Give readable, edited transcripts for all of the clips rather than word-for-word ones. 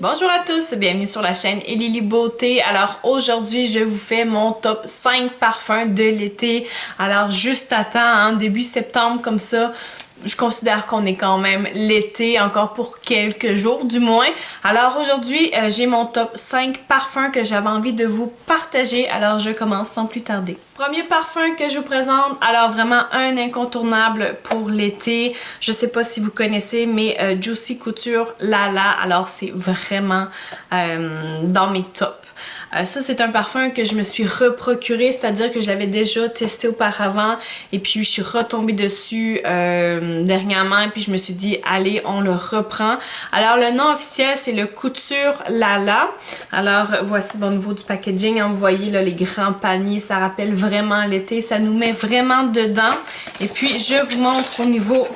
Bonjour à tous, bienvenue sur la chaîne Elili Beauté. Alors aujourd'hui, je vous fais mon top 5 parfums de l'été. Alors juste à temps, hein, début septembre comme ça. Je considère qu'on est quand même l'été, encore pour quelques jours du moins. Alors aujourd'hui, j'ai mon top 5 parfums que j'avais envie de vous partager. Alors je commence sans plus tarder. Premier parfum que je vous présente, alors vraiment un incontournable pour l'été. Je sais pas si vous connaissez, mais Juicy Couture Lala. Alors c'est vraiment dans mes tops. Ça, c'est un parfum que je me suis reprocuré, c'est-à-dire que je l'avais déjà testé auparavant et puis je suis retombée dessus dernièrement et puis je me suis dit, allez, on le reprend. Alors, le nom officiel, c'est le Couture Lala. Alors, voici au niveau du packaging, hein, vous voyez là, les grands palmiers, ça rappelle vraiment l'été, ça nous met vraiment dedans. Et puis, je vous montre au niveau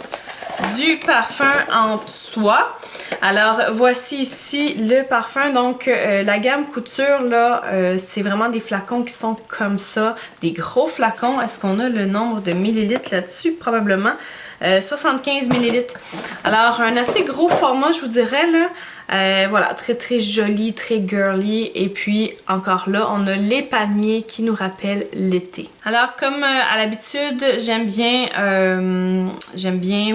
du parfum en soi. Alors voici ici le parfum, donc la gamme Couture là, c'est vraiment des flacons qui sont comme ça, des gros flacons. Est-ce qu'on a le nombre de millilitres là-dessus? Probablement 75 millilitres. Alors un assez gros format, je vous dirais là. Voilà, très très joli, très girly. Et puis encore là, on a les palmiers qui nous rappellent l'été. Alors comme à l'habitude, j'aime bien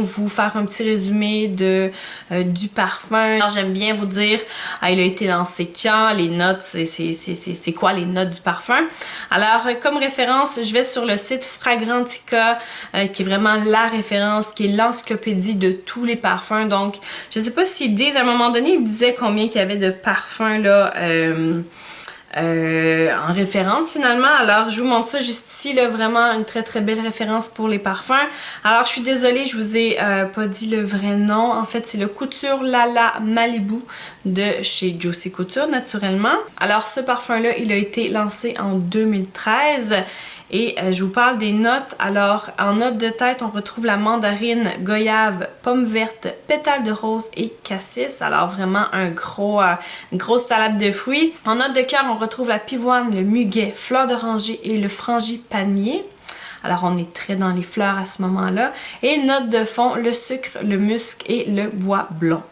vous faire un petit résumé du parfum. Alors j'aime bien vous dire, il a été lancé quand, les notes, c'est quoi les notes du parfum. Alors comme référence, je vais sur le site Fragrantica, qui est vraiment la référence, qui est l'encyclopédie de tous les parfums. Donc je sais pas s'ils disent, à un moment donné, ils disaient combien qu'il y avait de parfums là en référence finalement. Alors je vous montre ça juste ici là, vraiment une très très belle référence pour les parfums. Alors je suis désolée, je vous ai pas dit le vrai nom. En fait c'est le Couture Lala Malibu de chez Juicy Couture naturellement. Alors ce parfum là, il a été lancé en 2013. Et je vous parle des notes. Alors, en note de tête, on retrouve la mandarine, goyave, pomme verte, pétale de rose et cassis. Alors, vraiment une grosse salade de fruits. En note de cœur, on retrouve la pivoine, le muguet, fleur d'oranger et le frangipanier. Alors, on est très dans les fleurs à ce moment-là. Et note de fond, le sucre, le musc et le bois blond.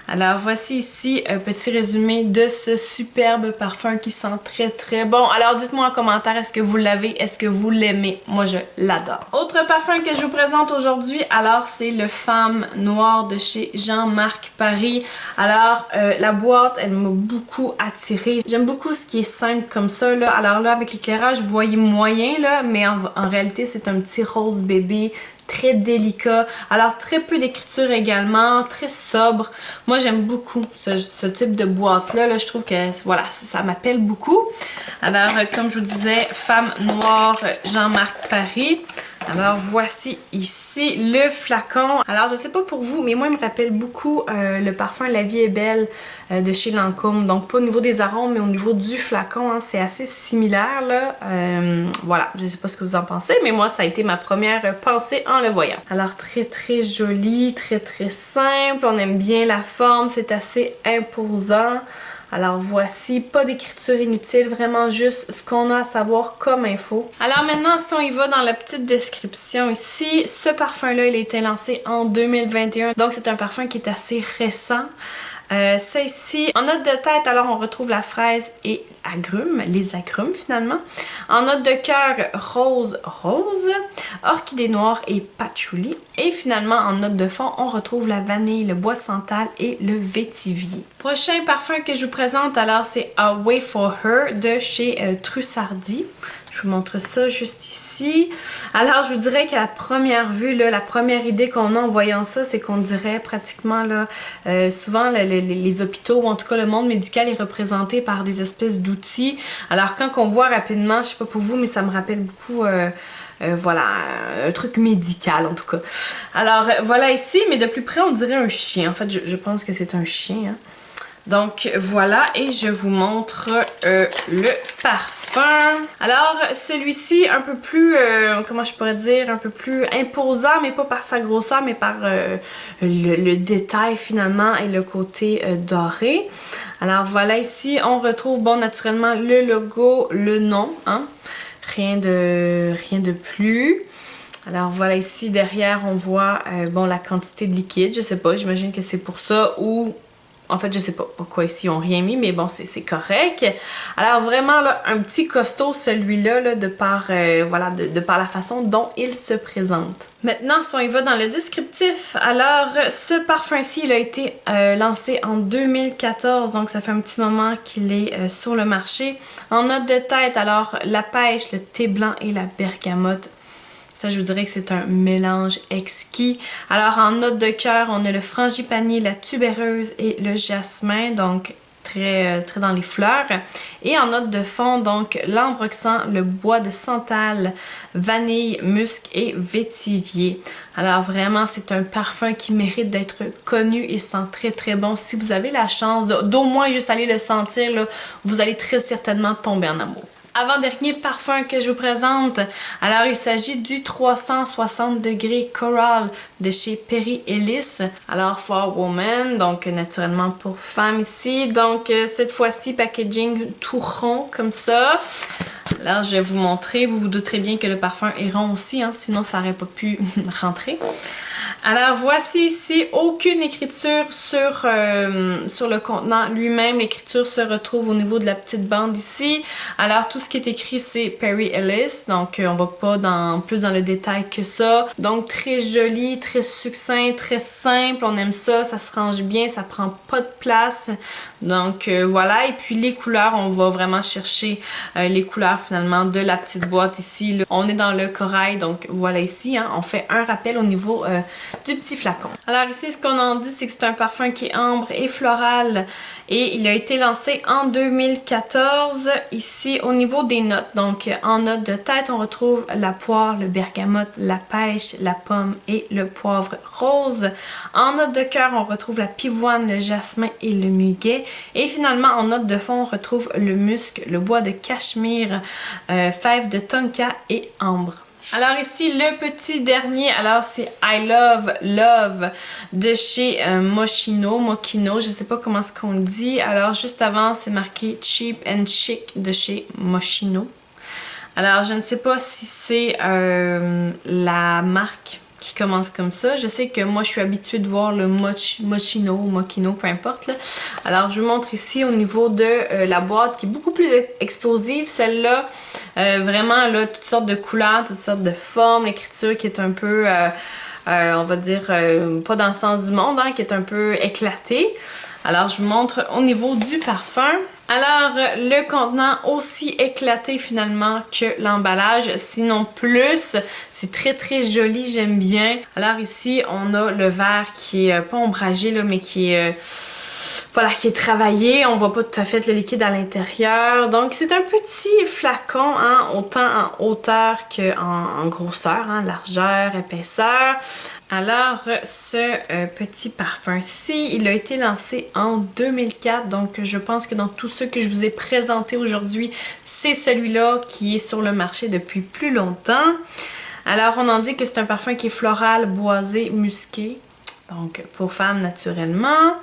Alors voici ici un petit résumé de ce superbe parfum qui sent très très bon. Alors dites-moi en commentaire, est-ce que vous l'avez, est-ce que vous l'aimez? Moi je l'adore. Autre parfum que je vous présente aujourd'hui, alors c'est le Femme Noire de chez Jean-Marc Paris. Alors la boîte, elle m'a beaucoup attirée. J'aime beaucoup ce qui est simple comme ça là. Alors là avec l'éclairage, vous voyez moyen là, mais en réalité c'est un petit rose bébé. Très délicat. Alors très peu d'écriture également, très sobre. Moi j'aime beaucoup ce type de boîte là, je trouve que voilà, ça m'appelle beaucoup. Alors comme je vous disais, Femme Noire Jean-Marc Paris. Alors voici ici le flacon. Alors je sais pas pour vous, mais moi il me rappelle beaucoup le parfum La Vie est Belle de chez Lancôme. Donc pas au niveau des arômes, mais au niveau du flacon, hein, c'est assez similaire là. Voilà, je sais pas ce que vous en pensez, mais moi ça a été ma première pensée en le voyant. Alors très très joli, très très simple, on aime bien la forme, c'est assez imposant. Alors voici, pas d'écriture inutile, vraiment juste ce qu'on a à savoir comme info. Alors maintenant, si on y va dans la petite description ici, ce parfum-là, il a été lancé en 2021, donc c'est un parfum qui est assez récent. Ça ici, en note de tête, alors on retrouve la fraise et agrumes, les agrumes finalement. En note de cœur, rose, orchidée noire et patchouli. Et finalement, en note de fond, on retrouve la vanille, le bois de santal et le vétivier. Prochain parfum que je vous présente, alors c'est Away for Her de chez Trussardi. Je vous montre ça juste ici. Alors, je vous dirais qu'à première vue, là, la première idée qu'on a en voyant ça, c'est qu'on dirait pratiquement, là, souvent les hôpitaux, ou en tout cas le monde médical est représenté par des espèces d'outils. Alors, quand on voit rapidement, je sais pas pour vous, mais ça me rappelle beaucoup... voilà, un truc médical en tout cas. Alors voilà ici, mais de plus près on dirait un chien. En fait, je pense que c'est un chien. Hein. Donc voilà, et je vous montre le parfum. Alors celui-ci un peu plus, comment je pourrais dire, un peu plus imposant, mais pas par sa grosseur, mais par le détail finalement et le côté doré. Alors voilà ici, on retrouve bon naturellement le logo, le nom, hein. Rien de plus. Alors voilà ici derrière on voit bon la quantité de liquide, je sais pas, j'imagine que c'est pour ça ou En fait, je sais pas pourquoi ici ils ont rien mis, mais bon, c'est correct. Alors vraiment, là, un petit costaud celui-là, là, de par, voilà, de par la façon dont il se présente. Maintenant, si on y va dans le descriptif, alors ce parfum-ci, il a été lancé en 2014, donc ça fait un petit moment qu'il est sur le marché. En note de tête, alors la pêche, le thé blanc et la bergamote. Ça, je vous dirais que c'est un mélange exquis. Alors, en note de cœur, on a le frangipanier, la tubéreuse et le jasmin, donc très dans les fleurs. Et en note de fond, donc, l'ambroxan, le bois de santal, vanille, musc et vétivier. Alors, vraiment, c'est un parfum qui mérite d'être connu et sent très bon. Si vous avez la chance d'au moins juste aller le sentir, là, vous allez très certainement tomber en amour. Avant-dernier parfum que je vous présente, alors il s'agit du 360 degrés Coral de chez Perry Ellis. Alors For Woman, donc naturellement pour femmes ici. Donc cette fois-ci packaging tout rond comme ça. Alors je vais vous montrer, vous vous douterez bien que le parfum est rond aussi, hein, sinon ça n'aurait pas pu rentrer. Alors voici ici aucune écriture sur le contenant lui-même. L'écriture se retrouve au niveau de la petite bande ici. Alors tout ce qui est écrit c'est Perry Ellis, donc on va pas plus dans le détail que ça. Donc très joli, très succinct, très simple, on aime ça, ça se range bien, ça prend pas de place. Donc voilà, et puis les couleurs, on va vraiment chercher les couleurs finalement de la petite boîte ici. Là, on est dans le corail, donc voilà ici, hein, on fait un rappel au niveau du petit flacon. Alors ici, ce qu'on en dit, c'est que c'est un parfum qui est ambre et floral et il a été lancé en 2014. Ici, au niveau des notes, donc en note de tête, on retrouve la poire, le bergamote, la pêche, la pomme et le poivre rose. En note de cœur, on retrouve la pivoine, le jasmin et le muguet. Et finalement, en note de fond, on retrouve le musc, le bois de cachemire, fève de tonka et ambre. Alors ici, le petit dernier, alors c'est I Love Love de chez Moschino, je sais pas comment est-ce qu'on dit. Alors juste avant, c'est marqué Cheap and Chic de chez Moschino. Alors je ne sais pas si c'est la marque qui commence comme ça. Je sais que moi, je suis habituée de voir le Moschino ou Moschino, peu importe. Là. Alors, je vous montre ici au niveau de la boîte qui est beaucoup plus explosive. Celle-là, vraiment, là, toutes sortes de couleurs, toutes sortes de formes. L'écriture qui est un peu, on va dire, pas dans le sens du monde, hein, qui est un peu éclatée. Alors, je vous montre au niveau du parfum. Alors, le contenant aussi éclaté finalement que l'emballage, sinon plus. C'est très joli, j'aime bien. Alors ici, on a le verre qui est pas ombragé, là, mais qui est... voilà, qui est travaillé. On voit pas tout à fait le liquide à l'intérieur. Donc, c'est un petit flacon, hein, autant en hauteur qu'en grosseur, hein, largeur, épaisseur. Alors, ce petit parfum-ci, il a été lancé en 2004. Donc, je pense que dans tous ceux que je vous ai présentés aujourd'hui, c'est celui-là qui est sur le marché depuis plus longtemps. Alors, on en dit que c'est un parfum qui est floral, boisé, musqué. Donc, pour femmes, naturellement.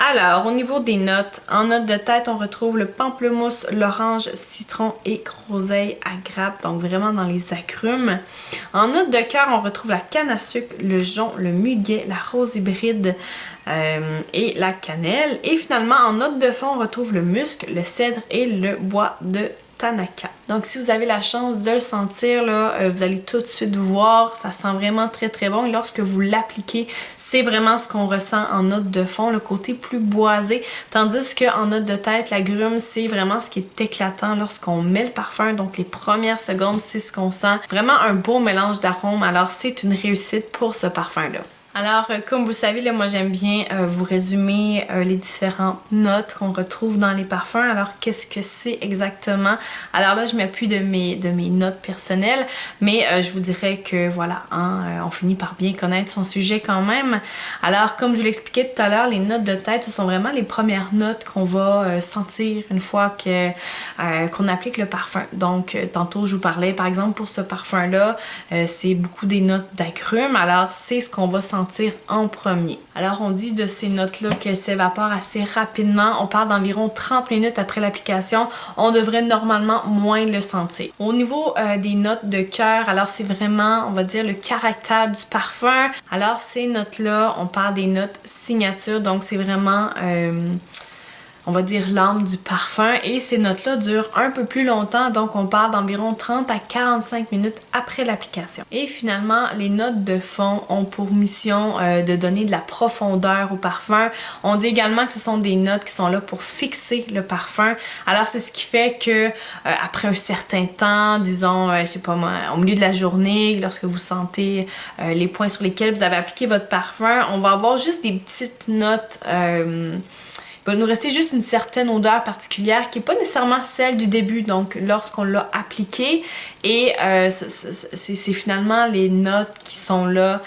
Alors, au niveau des notes, en note de tête, on retrouve le pamplemousse, l'orange, citron et groseille à grappe, donc vraiment dans les agrumes. En note de cœur, on retrouve la canne à sucre, le jonc, le muguet, la rose hybride et la cannelle. Et finalement, en note de fond, on retrouve le musc, le cèdre et le bois de Tanaka. Donc si vous avez la chance de le sentir, là, vous allez tout de suite voir, ça sent vraiment très bon. Et lorsque vous l'appliquez, c'est vraiment ce qu'on ressent en note de fond, le côté plus boisé. Tandis qu'en note de tête, l'agrume, c'est vraiment ce qui est éclatant lorsqu'on met le parfum. Donc les premières secondes, c'est ce qu'on sent. Vraiment un beau mélange d'arômes. Alors c'est une réussite pour ce parfum-là. Alors, comme vous le savez, là, moi j'aime bien vous résumer les différentes notes qu'on retrouve dans les parfums. Alors, qu'est-ce que c'est exactement? Alors là, je m'appuie de mes notes personnelles, mais je vous dirais que voilà, hein, on finit par bien connaître son sujet quand même. Alors, comme je vous l'expliquais tout à l'heure, les notes de tête, ce sont vraiment les premières notes qu'on va sentir une fois qu'on applique le parfum. Donc, tantôt, je vous parlais, par exemple, pour ce parfum-là, c'est beaucoup des notes d'agrumes. Alors, c'est ce qu'on va sentir sentir en premier. Alors on dit de ces notes-là qu'elles s'évaporent assez rapidement. On parle d'environ 30 minutes après l'application. On devrait normalement moins le sentir. Au niveau des notes de cœur, alors c'est vraiment, on va dire, le caractère du parfum. Alors ces notes-là, on parle des notes signature, donc c'est vraiment... on va dire l'âme du parfum, et ces notes-là durent un peu plus longtemps, donc on parle d'environ 30 à 45 minutes après l'application. Et finalement, les notes de fond ont pour mission de donner de la profondeur au parfum. On dit également que ce sont des notes qui sont là pour fixer le parfum. Alors c'est ce qui fait que après un certain temps, disons, je sais pas moi, au milieu de la journée, lorsque vous sentez les points sur lesquels vous avez appliqué votre parfum, on va avoir juste des petites notes... il va nous rester juste une certaine odeur particulière qui n'est pas nécessairement celle du début, donc lorsqu'on l'a appliqué, et c'est finalement les notes qui sont là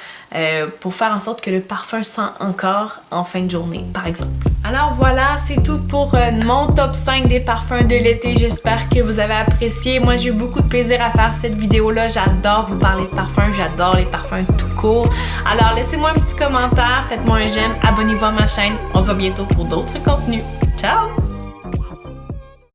pour faire en sorte que le parfum sent encore en fin de journée, par exemple. Alors voilà, c'est tout pour mon top 5 des parfums de l'été. J'espère que vous avez apprécié. Moi, j'ai eu beaucoup de plaisir à faire cette vidéo-là. J'adore vous parler de parfums, j'adore les parfums tout court. Alors laissez-moi un petit commentaire, faites-moi un j'aime, abonnez-vous à ma chaîne. On se voit bientôt pour d'autres contenus. Ciao!